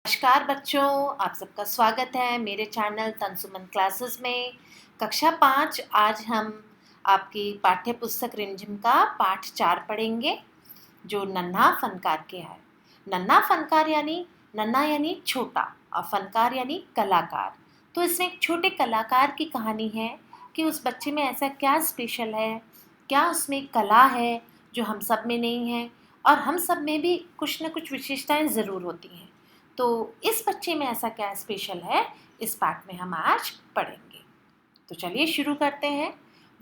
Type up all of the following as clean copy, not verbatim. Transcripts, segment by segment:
नमस्कार बच्चों, आप सबका स्वागत है मेरे चैनल तनसुमन क्लासेस में। कक्षा 5 आज हम आपकी पाठ्य पुस्तक रिमझिम का पाठ 4 पढ़ेंगे, जो नन्हा फनकार के है। नन्हा फनकार यानी नन्हा यानी छोटा और फनकार यानी कलाकार। तो इसमें एक छोटे कलाकार की कहानी है कि उस बच्चे में ऐसा क्या स्पेशल है, क्या उसमें कला है जो हम सब में नहीं है, और हम सब में भी कुछ न कुछ विशेषताएं ज़रूर होती हैं। तो इस बच्चे में ऐसा क्या स्पेशल है, इस पाठ में हम आज पढ़ेंगे। तो चलिए शुरू करते हैं।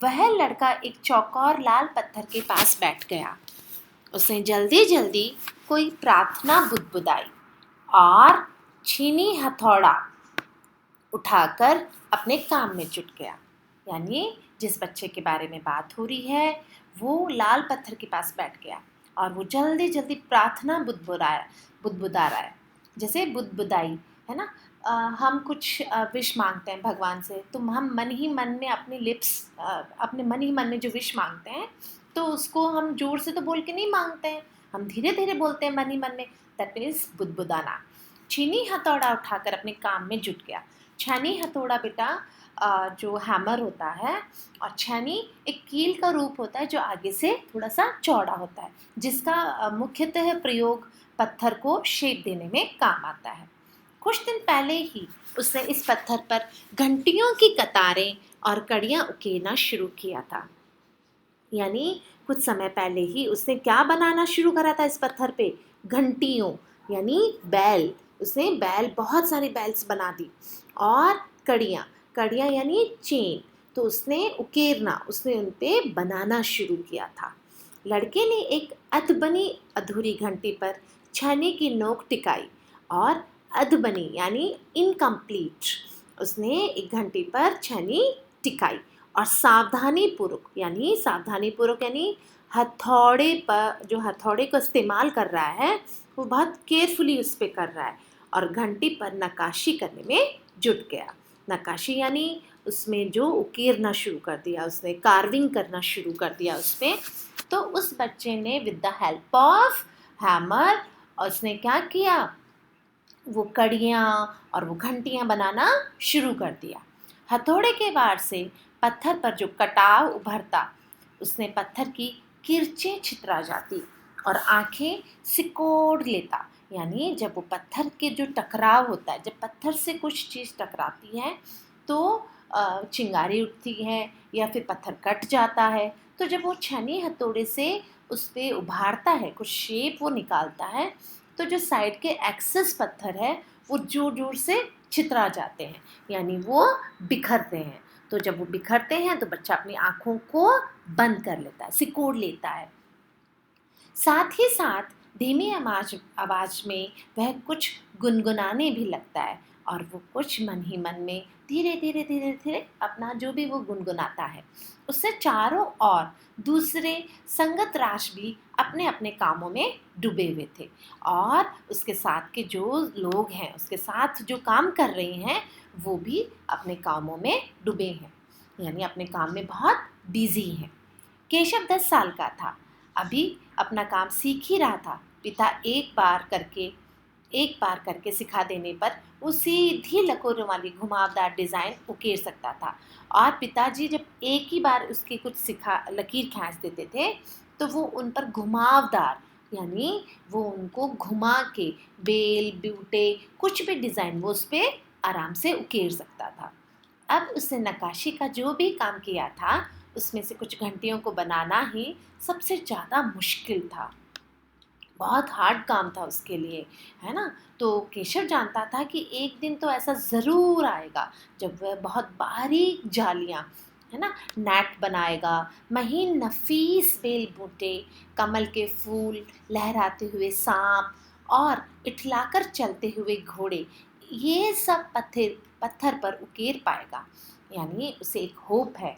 वह लड़का एक चौकोर लाल पत्थर के पास बैठ गया। उसने जल्दी जल्दी कोई प्रार्थना बुदबुदाई और छीनी हथौड़ा उठाकर अपने काम में जुट गया। यानी जिस बच्चे के बारे में बात हो रही है वो लाल पत्थर के पास बैठ गया और वो जल्दी जल्दी प्रार्थना बुदबुदा रहा है। जैसे बुदबुदाई है ना, हम कुछ विश मांगते हैं भगवान से, तो हम मन ही मन में अपने मन ही मन में जो विश मांगते हैं, तो उसको हम जोर से तो बोल के नहीं मांगते हैं, हम धीरे धीरे बोलते हैं मन ही मन में। दैट मीन्स बुदबुदाना। छीनी हथौड़ा उठाकर अपने काम में जुट गया। छेनी हथौड़ा बेटा जो हैमर होता है, और छेनी एक कील का रूप होता है जो आगे से थोड़ा सा चौड़ा होता है, जिसका मुख्यतः प्रयोग पत्थर को शेप देने में काम आता है। कुछ दिन पहले ही उसने इस पत्थर पर घंटियों की कतारें और कड़ियां उकेरना शुरू किया था। यानी कुछ समय पहले ही उसने क्या बनाना शुरू करा था इस पत्थर पे? घंटियों यानी बैल। उसने बहुत सारी बैल्स बना दी। और कड़ियाँ, कड़ियाँ यानी चेन। तो उसने उन पे बनाना शुरू किया था। लड़के ने एक अधबनी अधूरी घंटी पर छेनी की नोक टिकाई और अधबनी यानी इनकम्प्लीट, उसने एक घंटी पर छेनी टिकाई और सावधानी पूर्वक यानी हथौड़े को इस्तेमाल कर रहा है, वो बहुत केयरफुली उस पर कर रहा है और घंटी पर नक्काशी करने में जुट गया। नक्काशी यानी उसमें जो उकेरना शुरू कर दिया, उसने कार्विंग करना शुरू कर दिया उस पर। तो उस बच्चे ने with the help of hammer उसने क्या किया, वो कड़ियाँ और वो घंटियाँ बनाना शुरू कर दिया। हथौड़े के वार से पत्थर पर जो कटाव उभरता, उसने पत्थर की किरचें छितरा जाती और आंखें सिकोड़ लेता। यानी जब वो पत्थर के जो टकराव होता है, जब पत्थर से कुछ चीज़ टकराती है तो चिंगारी उठती है या फिर पत्थर कट जाता है। तो जब वो छेनी हथौड़े से उस पर उभारता है, कुछ शेप वो निकालता है, तो जो साइड के एक्सेस पत्थर है वो जोर जोर से छितरा जाते हैं, यानी वो बिखरते हैं। तो जब वो बिखरते हैं तो बच्चा अपनी आँखों को बंद कर लेता है, सिकोड़ लेता है। साथ ही साथ धीमी आवाज में वह कुछ गुनगुनाने भी लगता है और वो कुछ मन ही मन में धीरे धीरे धीरे धीरे अपना जो भी वो गुनगुनाता है, उससे चारों ओर दूसरे संगत राश भी अपने अपने कामों में डूबे हुए थे। और उसके साथ के जो लोग हैं, उसके साथ जो काम कर रहे हैं, वो भी अपने कामों में डूबे हैं, यानी अपने काम में बहुत बिजी हैं। केशव 10 साल का था, अभी अपना काम सीख ही रहा था। पिता एक बार करके सिखा देने पर वो सीधी लकीरों वाली घुमावदार डिज़ाइन उकेर सकता था। और पिताजी जब एक ही बार उसकी कुछ लकीर खींच देते थे, तो वो उन पर घुमावदार यानी वो उनको घुमा के बेल बूटे कुछ भी डिज़ाइन वो उस पर आराम से उकेर सकता था। अब उसने नक्काशी का जो भी काम किया था, उसमें से कुछ घंटियों को बनाना ही सबसे ज़्यादा मुश्किल था। बहुत हार्ड काम था उसके लिए, है ना। तो केशव जानता था कि एक दिन तो ऐसा ज़रूर आएगा जब वह बहुत बारीक जालियाँ, है ना, नेट बनाएगा। महीन नफीस बेल बूटे, कमल के फूल, लहराते हुए सांप और इठलाकर चलते हुए घोड़े, ये सब पत्थर पर उकेर पाएगा। यानी उसे एक होप है,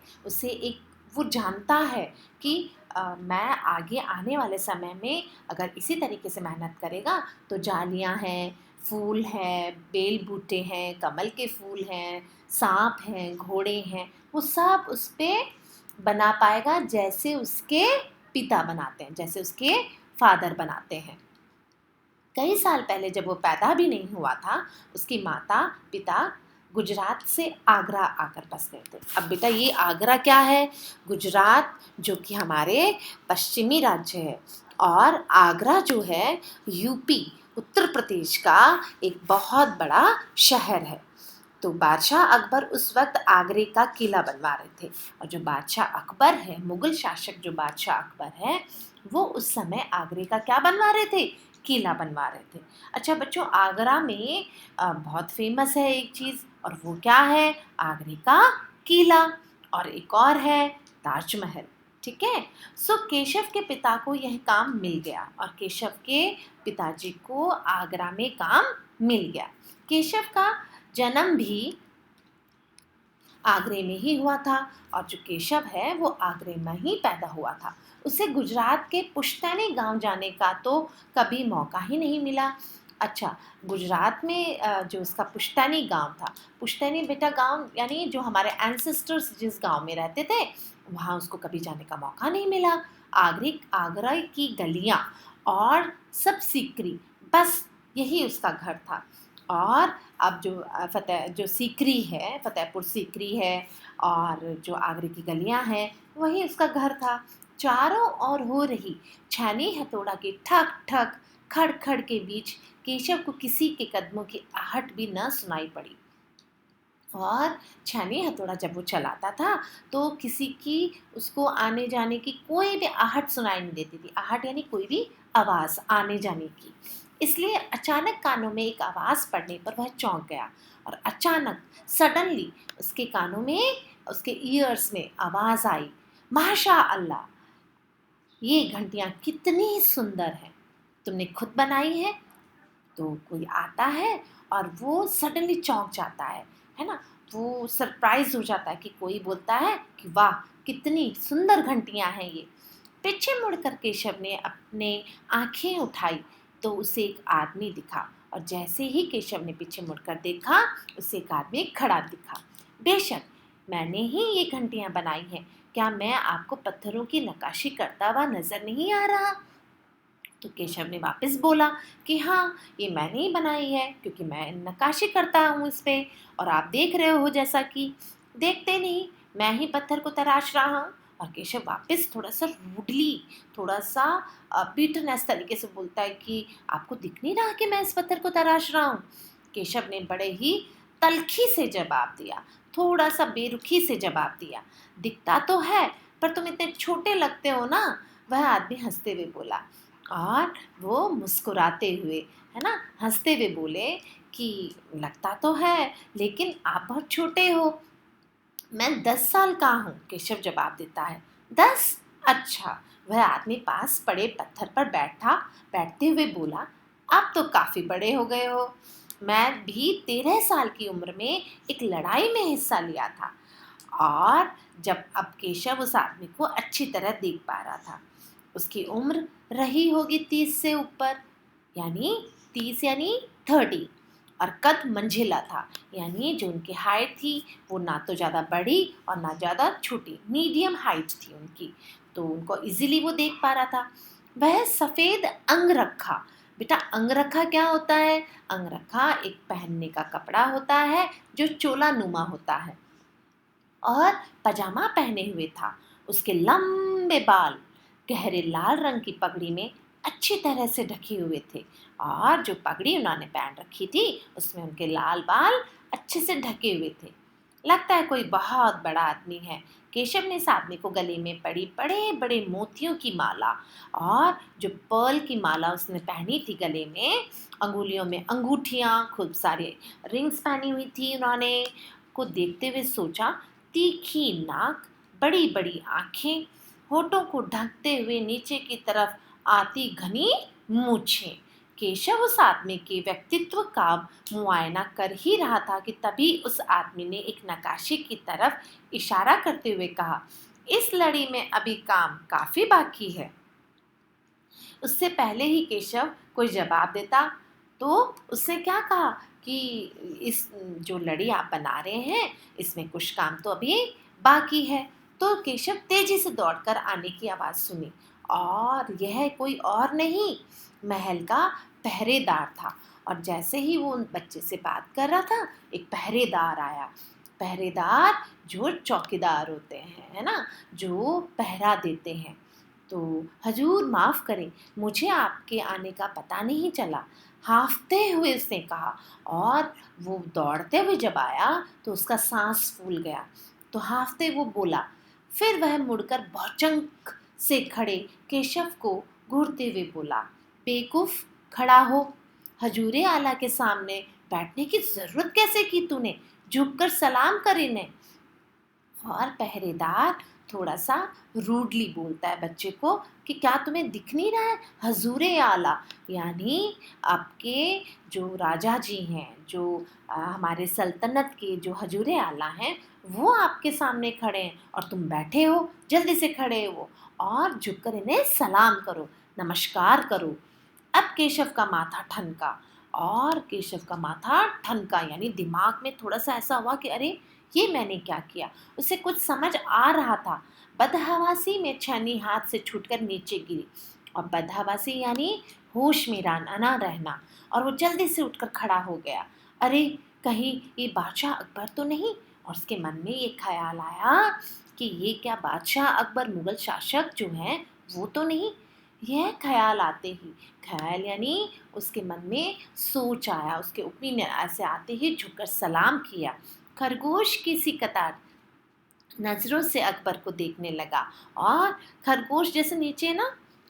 वो जानता है कि मैं आगे आने वाले समय में अगर इसी तरीके से मेहनत करेगा तो जालियाँ हैं, फूल हैं, बेल बूटे हैं, कमल के फूल हैं, सांप हैं, घोड़े हैं, वो सब उस पे बना पाएगा जैसे उसके पिता बनाते हैं, जैसे उसके फादर बनाते हैं। कई साल पहले जब वो पैदा भी नहीं हुआ था, उसकी माता पिता गुजरात से आगरा आकर बस गए थे। अब बेटा ये आगरा क्या है? गुजरात जो कि हमारे पश्चिमी राज्य है, और आगरा जो है यूपी उत्तर प्रदेश का एक बहुत बड़ा शहर है। तो बादशाह अकबर उस वक्त आगरे का किला बनवा रहे थे, और जो बादशाह अकबर है, मुगल शासक जो बादशाह अकबर है, वो उस समय आगरे का क्या बनवा रहे थे? किला बनवा रहे थे। अच्छा बच्चों, आगरा में बहुत फेमस है एक चीज़, और वो क्या है? आगरे का किला, और एक और है ताजमहल। ठीक है। सो केशव के पिता को यह काम मिल गया, और केशव के पिताजी को आगरा में काम मिल गया। केशव का जन्म भी आगरे में ही हुआ था, और जो केशव है वो आगरे में ही पैदा हुआ था। उसे गुजरात के पुश्तैनी गांव जाने का तो कभी मौका ही नहीं मिला। अच्छा, गुजरात में जो उसका पुश्तैनी गांव था, पुश्तैनी बेटा गांव यानी जो हमारे एंसेस्टर्स जिस गांव में रहते थे, वहाँ उसको कभी जाने का मौका नहीं मिला। आगरा की गलियाँ और सब सीकरी, बस यही उसका घर था। और अब जो सीकरी है, फतेहपुर सीकरी है, और जो आगरे की गलियां हैं, वही उसका घर था। चारों ओर हो रही छैनी हथौड़ा की ठक ठक खड़ खड़ के बीच केशव को किसी के कदमों की आहट भी न सुनाई पड़ी। और छैनी हथौड़ा जब वो चलाता था तो किसी की उसको आने जाने की कोई भी आहट सुनाई नहीं देती थी। आहट यानी कोई भी आवाज़ आने जाने की। इसलिए अचानक कानों में एक आवाज़ पड़ने पर वह चौंक गया, और अचानक सडनली उसके कानों में, उसके ईयर्स में आवाज़ आई, माशा अल्लाह, ये घंटियाँ कितनी सुंदर हैं, तुमने खुद बनाई है? तो कोई आता है और वो सडनली चौंक जाता है ना? वो सरप्राइज हो जाता है कि कोई बोलता है कि वाह कितनी सुंदर घंटियां हैं ये। पीछे मुड़कर केशव ने अपने आंखें उठाई तो उसे एक आदमी दिखा, और जैसे ही केशव ने पीछे मुड़कर देखा, उसे एक आदमी खड़ा दिखा। बेशक मैंने ही ये घंटियां बनाई हैं, क्या मैं आपको पत्थरों की नक्काशी करता हुआ नजर नहीं आ रहा? तो केशव ने वापस बोला कि हाँ, ये मैंने ही बनाई है, क्योंकि मैं नक्काशी करता हूँ इस पे, और आप देख रहे हो जैसा कि देखते नहीं, मैं ही पत्थर को तराश रहा हूँ। और केशव वापस थोड़ा सा रूडली, थोड़ा सा बीटनेस तरीके से बोलता है कि आपको दिख नहीं रहा कि मैं इस पत्थर को तराश रहा हूँ? केशव ने बड़े ही तल्खी से जवाब दिया, थोड़ा सा बेरुखी से जवाब दिया, दिखता तो है, पर तुम इतने छोटे लगते हो ना। वह आदमी हंसते हुए बोला, और वो मुस्कुराते हुए, है ना, हंसते हुए बोले कि लगता तो है, लेकिन आप बहुत छोटे हो। मैं 10 साल का हूँ, केशव जवाब देता है। 10? अच्छा। वह आदमी पास पड़े पत्थर पर बैठते हुए बोला, आप तो काफ़ी बड़े हो गए हो। मैं भी 13 साल की उम्र में एक लड़ाई में हिस्सा लिया था। और जब अब केशव उस आदमी को अच्छी तरह देख पा रहा था, उसकी उम्र रही होगी 30 से ऊपर, यानी 30 यानी 30, और कद मंझिला था, यानी जो उनकी हाइट थी वो ना तो ज़्यादा बड़ी और ना ज़्यादा छोटी, मीडियम हाइट थी उनकी, तो उनको इजीली वो देख पा रहा था। वह सफ़ेद अंगरखा, बेटा अंगरखा क्या होता है? अंगरखा एक पहनने का कपड़ा होता है जो चोला नुमा होता है, और पजामा पहने हुए था। उसके लंबे बाल गहरे लाल रंग की पगड़ी में अच्छी तरह से ढके हुए थे, और जो पगड़ी उन्होंने पहन रखी थी उसमें उनके लाल बाल अच्छे से ढके हुए थे। लगता है कोई बहुत बड़ा आदमी है। केशव ने इस आदमी को गले में पड़ी बड़े बड़े मोतियों की माला, और जो पर्ल की माला उसने पहनी थी गले में, अंगुलियों में अंगूठियाँ, खूब सारे रिंग्स पहनी हुई थी उन्होंने, को देखते हुए सोचा, तीखी नाक, बड़ी बड़ी आँखें, होठों को ढकते हुए नीचे की तरफ आती घनी मूछें। केशव उस आदमी के व्यक्तित्व का मुआयना कर ही रहा था कि तभी उस आदमी ने एक नक्काशी की तरफ इशारा करते हुए कहा, इस लड़ी में अभी काम काफ़ी बाकी है। उससे पहले ही केशव कोई जवाब देता तो उसने क्या कहा कि इस जो लड़ी आप बना रहे हैं इसमें कुछ काम तो अभी बाकी है। तो केशव तेजी से दौड़कर आने की आवाज़ सुनी, और यह कोई और नहीं, महल का पहरेदार था। और जैसे ही वो उन बच्चे से बात कर रहा था, एक पहरेदार आया। पहरेदार जो चौकीदार होते हैं, है ना, जो पहरा देते हैं। तो हजूर माफ़ करें, मुझे आपके आने का पता नहीं चला, हाँफते हुए उसने कहा। और वो दौड़ते हुए जब आया तो उसका सांस फूल गया। तो हाँफते वो बोला। फिर वह मुड़कर भौचंक से खड़े केशव को घूरते हुए बोला, बेवकूफ़, खड़ा हो। हजूरे आला के सामने बैठने की ज़रूरत कैसे की तूने? झुककर सलाम कर इन्हें। और पहरेदार थोड़ा सा रूडली बोलता है बच्चे को कि क्या तुम्हें दिख नहीं रहा है, हजूरे आला यानी आपके जो राजा जी हैं, जो हमारे सल्तनत के जो हजूरे आला हैं, वो आपके सामने खड़े हैं और तुम बैठे हो। जल्दी से खड़े हो और झुककर इन्हें सलाम करो, नमस्कार करो। अब केशव का माथा ठनका। और केशव का माथा ठनका यानी दिमाग में थोड़ा सा ऐसा हुआ कि अरे ये मैंने क्या किया। उसे कुछ समझ आ रहा था। बदहवासी में छेनी हाथ से छूटकर नीचे गिरी। और बदहवासी यानी होश में ना रहना। और वो जल्दी से उठकर खड़ा हो गया। अरे कहीं ये बादशाह अकबर तो नहीं। और उसके मन में ये ख्याल आया कि ये क्या बादशाह अकबर मुगल शासक जो हैं वो तो नहीं। यह ख्याल आते ही, ख्याल यानी उसके मन में सोच आया, उसके ओपिनियन ऐसे आते ही झुककर सलाम किया। खरगोश की सी कतार नज़रों से अकबर को देखने लगा। और खरगोश जैसे नीचे ना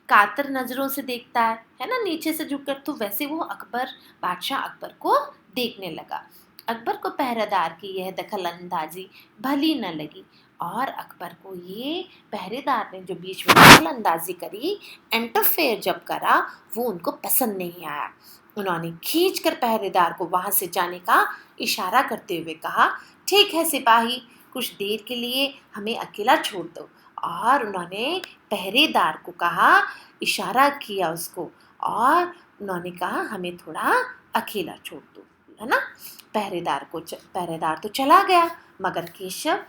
कातर नज़रों से देखता है ना, नीचे से झुककर, तो वैसे वो अकबर, बादशाह अकबर को देखने लगा। अकबर को पहरेदार की यह दखल अंदाजी भली न लगी। और अकबर को ये पहरेदार ने जो बीच में दखल अंदाजी करी, इंटरफेयर जब करा, वो उनको पसंद नहीं आया। उन्होंने खींचकर पहरेदार को वहाँ से जाने का इशारा करते हुए कहा, ठीक है सिपाही, कुछ देर के लिए हमें अकेला छोड़ दो। और उन्होंने पहरेदार को कहा, इशारा किया उसको, और उन्होंने कहा हमें थोड़ा अकेला छोड़ दो, है ना। पहरेदार तो चला गया, मगर केशव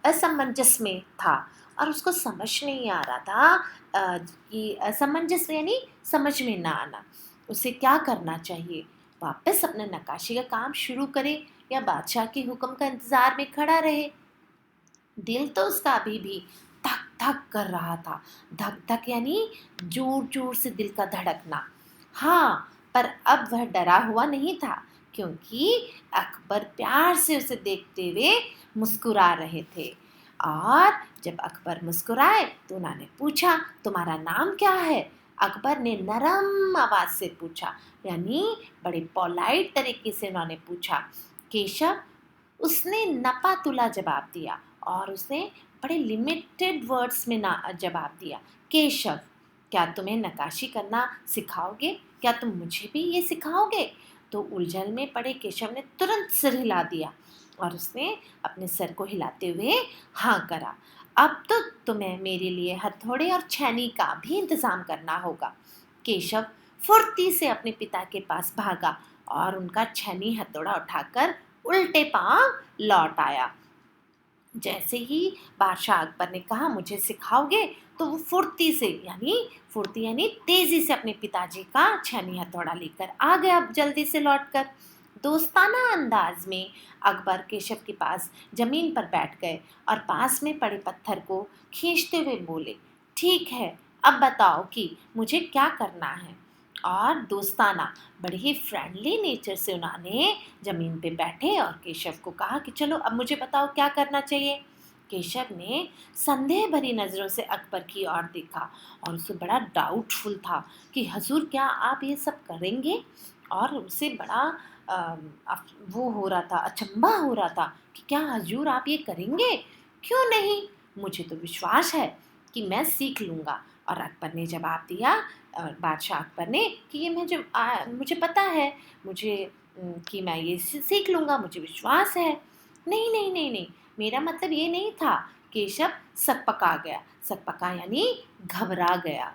असमंजस में था। और उसको समझ नहीं आ रहा था कि असमंजस यानी समझ में ना आना, उसे क्या करना चाहिए। वापस अपना नक्काशी का काम शुरू करे या बादशाह के हुक्म का इंतजार में खड़ा रहे। दिल तो उसका अभी भी धक धक कर रहा था। धक धक यानी जोर जोर से दिल का धड़कना। हाँ, पर अब वह डरा हुआ नहीं था, क्योंकि अकबर प्यार से उसे देखते हुए मुस्कुरा रहे थे। और जब अकबर मुस्कुराए तो उन्होंने पूछा, तुम्हारा नाम क्या है? अकबर ने नरम आवाज से पूछा, यानी बड़े पोलाइट तरीके से उन्होंने पूछा। केशव, उसने नपा तुला जवाब दिया। और उसने बड़े लिमिटेड वर्ड्स में ना जवाब दिया। केशव, क्या तुम्हें नक्काशी करना सिखाओगे? क्या तुम मुझे भी ये सिखाओगे? तो उलझन में पड़े केशव ने तुरंत सिर हिला दिया। और उसने अपने सर को हिलाते हुए हाँ करा। अब तो तुम्हें मेरे लिए हथौड़े और छेनी का भी इंतजाम करना होगा। केशव फुर्ती से अपने पिता के पास भागा और उनका छेनी हथौड़ा उठाकर उल्टे पांव लौट आया। जैसे ही बादशाह अकबर ने कहा मुझे सिखाओगे, तो वो फुर्ती यानी तेजी से अपने पिताजी का छेनी हथौड़ा लेकर आ गया जल्दी से लौटकर। दोस्ताना अंदाज में अकबर केशव के पास जमीन पर बैठ गए और पास में पड़े पत्थर को खींचते हुए बोले, ठीक है, अब बताओ कि मुझे क्या करना है। और दोस्ताना, बड़े ही फ्रेंडली नेचर से उन्होंने ज़मीन पे बैठे और केशव को कहा कि चलो अब मुझे बताओ क्या करना चाहिए। केशव ने संदेह भरी नज़रों से अकबर की ओर देखा और उसे बड़ा डाउटफुल था कि हजूर क्या आप ये सब करेंगे। और उसे बड़ा वो हो रहा था, अचंभा हो रहा था कि क्या हजूर आप ये करेंगे? क्यों नहीं, मुझे तो विश्वास है कि मैं सीख लूँगा। और अकबर ने जवाब दिया, बादशाह अकबर ने, कि ये मुझे पता है, कि मैं ये सीख लूँगा, मुझे विश्वास है। नहीं नहीं नहीं नहीं, मेरा मतलब ये नहीं था। केशव सकपका गया। सकपका यानी घबरा गया।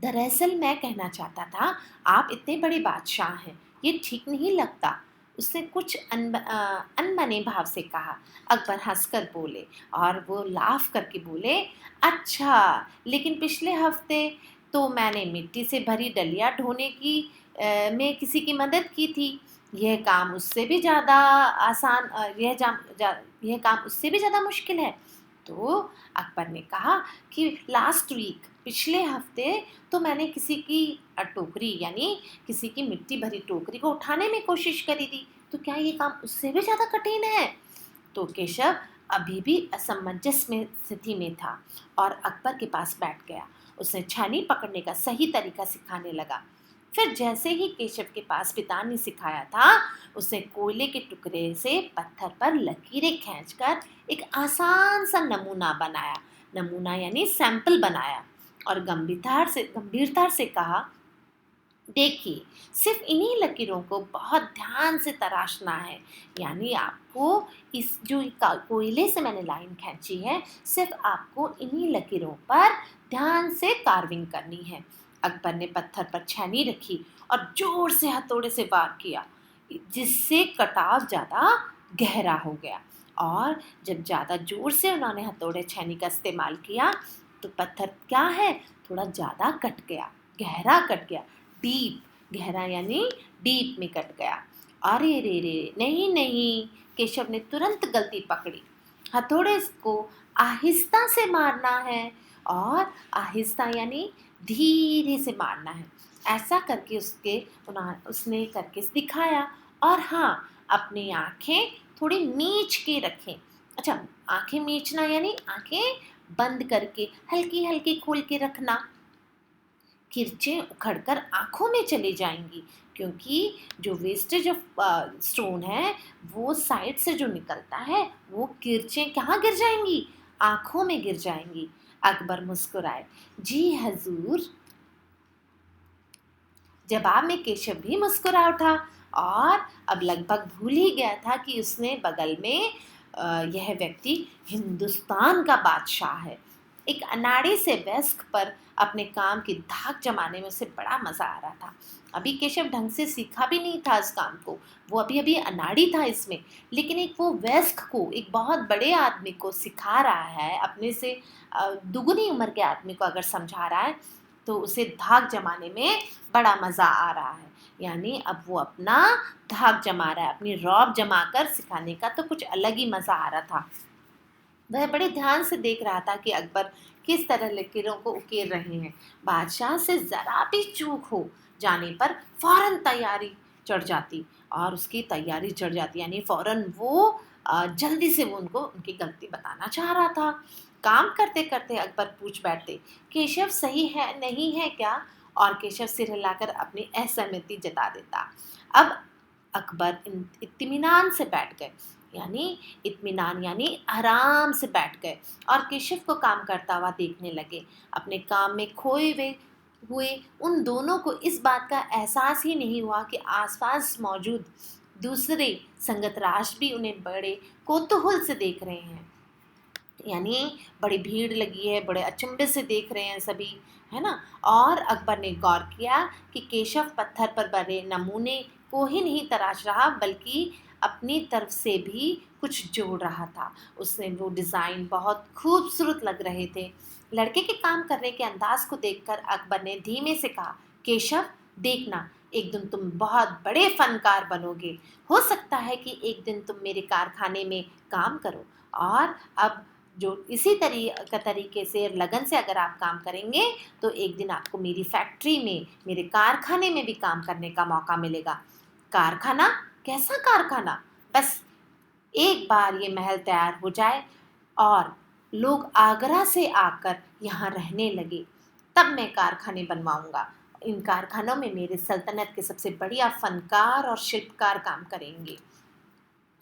दरअसल मैं कहना चाहता था, आप इतने बड़े बादशाह हैं, ये ठीक नहीं लगता। उसने कुछ अनबने भाव से कहा। अकबर हंसकर बोले और वो लाफ करके बोले, अच्छा, लेकिन पिछले हफ्ते तो मैंने मिट्टी से भरी डलिया ढोने की में किसी की मदद की थी। यह काम उससे भी ज़्यादा आसान यह काम उससे भी ज़्यादा मुश्किल है। तो अकबर ने कहा कि लास्ट वीक, पिछले हफ्ते तो मैंने किसी की टोकरी यानी किसी की मिट्टी भरी टोकरी को उठाने में कोशिश करी थी, तो क्या ये काम उससे भी ज़्यादा कठिन है? तो केशव अभी भी असमंजस में स्थिति में था और अकबर के पास बैठ गया। उसने छानी पकड़ने का सही तरीका सिखाने लगा। फिर जैसे ही केशव के पास पिता ने सिखाया था, उसने कोयले के टुकड़े से पत्थर पर लकीरें खींचकर एक आसान सा नमूना बनाया। नमूना यानी सैंपल बनाया और गंभीरता से कहा, देखिए, सिर्फ इन्हीं लकीरों को बहुत ध्यान से तराशना है। यानी आपको इस जो कोयले से मैंने लाइन खींची है, सिर्फ आपको इन्हीं लकीरों पर ध्यान से कार्विंग करनी है। अकबर ने पत्थर पर छेनी रखी और जोर से हथौड़े से वार किया, जिससे कटाव ज़्यादा गहरा हो गया। और जब ज़्यादा जोर से उन्होंने हथौड़े छेनी का इस्तेमाल किया, तो पत्थर क्या है, थोड़ा ज़्यादा कट गया, गहरा कट गया। डीप, गहरा यानी डीप में कट गया। अरे रे रे, नहीं नहीं, केशव ने तुरंत गलती पकड़ी। हथौड़े को आहिस्ता से मारना है, और आहिस्ता यानी धीरे से मारना है। ऐसा करके उसने करके दिखाया। और हाँ, अपनी आंखें थोड़ी मीच के रखें। अच्छा, आंखें मीचना यानी आंखें बंद करके हल्की हल्की खोल के रखना। किरचें उखड़कर आँखों में चली जाएंगी, क्योंकि जो वेस्टेज ऑफ स्टोन है, वो साइड से जो निकलता है, वो किरचें कहाँ गिर जाएंगी, आँखों में गिर जाएंगी। अकबर मुस्कुराए, जी हजूर। जवाब में केशव भी मुस्कुरा उठा और अब लगभग भूल ही गया था कि उसने बगल में यह व्यक्ति हिंदुस्तान का बादशाह है। एक अनाड़ी से वयस्क पर अपने काम की धाक जमाने में उसे बड़ा मजा आ रहा था। अभी केशव ढंग से सीखा भी नहीं था इस काम को, वो अभी अभी अनाड़ी था इसमें। लेकिन एक वो वयस्क को, एक बहुत बड़े आदमी को सिखा रहा है, अपने से दुगनी उम्र के आदमी को अगर समझा रहा है, तो उसे धाक जमाने में बड़ा मज़ा आ रहा है। यानी अब वो अपना धाक जमा रहा है, अपनी रौब जमा कर सिखाने का तो कुछ अलग ही मज़ा आ रहा था। वह बड़े ध्यान से देख रहा था कि अकबर किस तरह लकीरों को उकेर रहे हैं। बादशाह से ज़रा भी चूक हो जाने पर फौरन तैयारी चढ़ जाती, और उसकी तैयारी चढ़ जाती यानी फौरन वो जल्दी से वो उनको उनकी गलती बताना चाह रहा था। काम करते करते अकबर पूछ बैठते, केशव सही है नहीं है क्या? और केशव सिर हिलाकर अपनी असहमति जता देता। अब अकबर इत्मीनान से बैठ गए, यानी इत्मीनान यानी आराम से बैठ गए, और केशव को काम करता हुआ देखने लगे। अपने काम में खोए हुए उन दोनों को इस बात का एहसास ही नहीं हुआ कि आसपास मौजूद दूसरे संगतराज भी उन्हें बड़े कौतूहल से देख रहे हैं। यानी बड़ी भीड़ लगी है, बड़े अचंभे से देख रहे हैं सभी, है ना। और अकबर ने गौर किया कि केशव पत्थर पर बने नमूने को ही नहीं तराश रहा, बल्कि अपनी तरफ से भी कुछ जोड़ रहा था। उसने वो डिज़ाइन बहुत खूबसूरत लग रहे थे। लड़के के काम करने के अंदाज को देखकर अकबर ने धीमे से कहा, केशव देखना, एक दिन तुम बहुत बड़े फनकार बनोगे। हो सकता है कि एक दिन तुम मेरे कारखाने में काम करो, और अब जो इसी तरीके से लगन से अगर आप काम करेंगे, तो एक दिन आपको मेरी फैक्ट्री में, मेरे कारखाने में भी काम करने का मौका मिलेगा। कारखाना? कैसा कारखाना? बस एक बार ये महल तैयार हो जाए और लोग आगरा से आकर यहाँ रहने लगे, तब मैं कारखाने बनवाऊंगा। इन कारखानों में मेरे सल्तनत के सबसे बढ़िया फनकार और शिल्पकार काम करेंगे।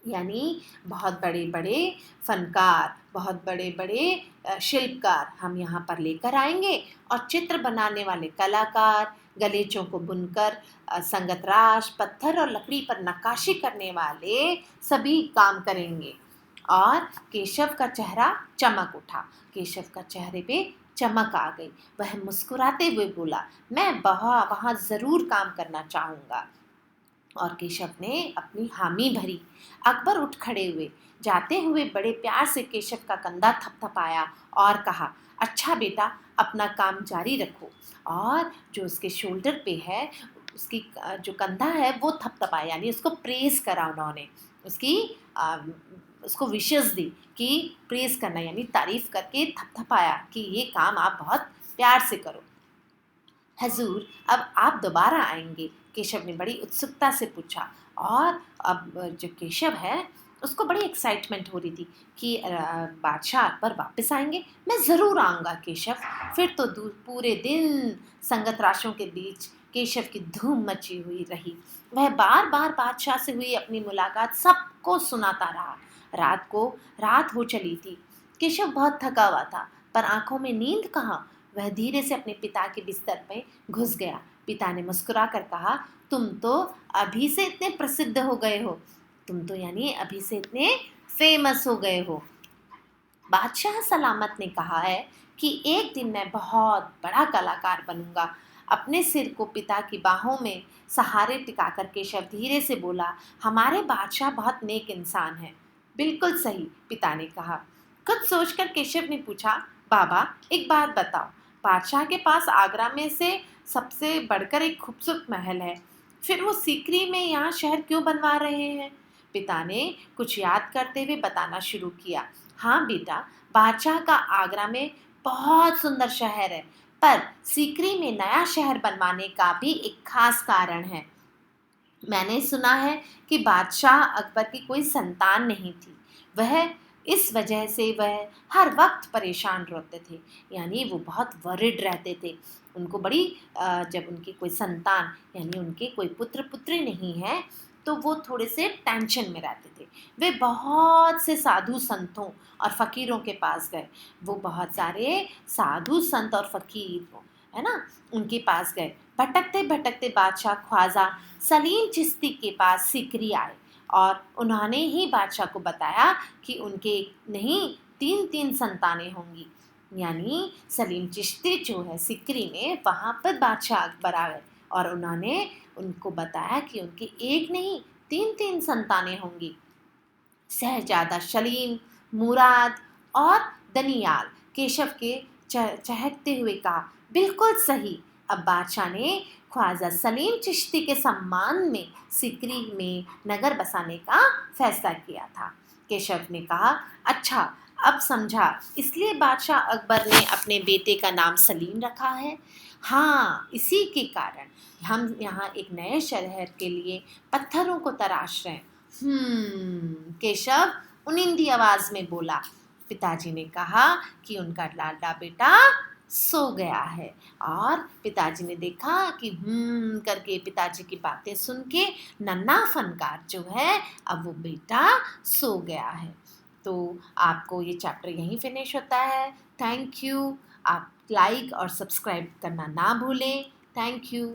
यानी बहुत बड़े बड़े फनकार, बहुत बड़े बड़े शिल्पकार हम यहाँ पर लेकर आएंगे, और चित्र बनाने वाले कलाकार, गलीचों को बुनकर संगतराश, पत्थर और लकड़ी पर नक्काशी करने वाले सभी काम करेंगे। और केशव का चेहरा चमक उठा, केशव का चेहरे पे चमक आ गई। वह मुस्कुराते हुए बोला, मैं वहाँ ज़रूर काम करना चाहूँगा। और केशव ने अपनी हामी भरी। अकबर उठ खड़े हुए, जाते हुए बड़े प्यार से केशव का कंधा थपथपाया और कहा, अच्छा बेटा, अपना काम जारी रखो। और जो उसके शोल्डर पे है, उसकी जो कंधा है वो थपथपाया, यानी उसको प्रेज़ करा उन्होंने। उसकी अ, उसको विशेस दी कि प्रेज़ करना, यानी तारीफ़ करके थपथपाया कि ये काम आप बहुत प्यार से करो। हजूर, अब आप दोबारा आएंगे? केशव ने बड़ी उत्सुकता से पूछा। और अब जो केशव है, उसको बड़ी एक्साइटमेंट हो रही थी कि बादशाह अकबर वापस आएंगे। मैं ज़रूर आऊँगा केशव। फिर तो पूरे दिन संगत राशों के बीच केशव की धूम मची हुई रही। वह बार बार बादशाह से हुई अपनी मुलाकात सबको सुनाता रहा। रात हो चली थी। केशव बहुत थका हुआ था, पर आंखों में नींद कहाँ। वह धीरे से अपने पिता के बिस्तर में घुस गया। पिता ने मुस्कुरा कर कहा, तुम तो अभी से इतने प्रसिद्ध हो गए हो। तुम तो यानी अभी से इतने फेमस हो गए हो। बादशाह सलामत ने कहा है कि एक दिन मैं बहुत बड़ा कलाकार बनूंगा। अपने सिर को पिता की बाहों में सहारे टिकाकर केशव धीरे से बोला, हमारे बादशाह बहुत नेक इंसान है। बिल्कुल सही, पिता ने कहा। कुछ सोचकर केशव ने पूछा, बाबा एक बात बताओ, बादशाह के पास आगरा में से सबसे बढ़कर एक खूबसूरत महल है, फिर वो सीकरी में यहाँ शहर क्यों बनवा रहे हैं? पिता ने कुछ याद करते हुए बताना शुरू किया। हाँ बेटा, बादशाह का आगरा में बहुत सुंदर शहर है, पर सीकरी में नया शहर बनवाने का भी एक खास कारण है। मैंने सुना है कि बादशाह अकबर की कोई संतान नहीं थी। वह इस वजह से वह हर वक्त परेशान रहते थे, यानी वो बहुत वरिड रहते थे। उनको बड़ी जब उनकी कोई संतान, यानी उनके कोई पुत्र पुत्री नहीं है, तो वो थोड़े से टेंशन में रहते थे। वे बहुत से साधु संतों और फकीरों के पास गए। वो बहुत सारे साधु संत और फकीर, है ना, उनके पास गए। भटकते भटकते बादशाह ख्वाजा सलीम चिश्ती के पास सिकरी आए, और उन्होंने ही बादशाह को बताया कि उनके नहीं, तीन तीन संतानें होंगी। यानी सलीम चिश्ती जो है सिकरी में, वहाँ पर बादशाह अकबर आ गए और उन्होंने उनको बताया कि उनकी एक नहीं, तीन तीन संतानें होंगी। शहजादा सलीम, मुराद और दनियाल केशव के चहकते हुए कहा, बिल्कुल सही। अब बादशाह ने ख्वाजा सलीम चिश्ती के सम्मान में सिकरी में नगर बसाने का फैसला किया था। केशव ने कहा, अच्छा, अब समझा, इसलिए बादशाह अकबर ने अपने बेटे का नाम सलीम रखा है। हाँ, इसी के कारण हम यहाँ एक नए शहर के लिए पत्थरों को तराश रहे हैं। केशव उनिंदी आवाज में बोला। पिताजी ने कहा कि उनका लाडला बेटा सो गया है, और पिताजी ने देखा कि करके पिताजी की बातें सुन के नन्हा फनकार जो है, अब वो बेटा सो गया है। तो आपको ये चैप्टर यहीं फिनिश होता है। Thank you. आप लाइक और सब्सक्राइब करना ना भूलें। Thank you.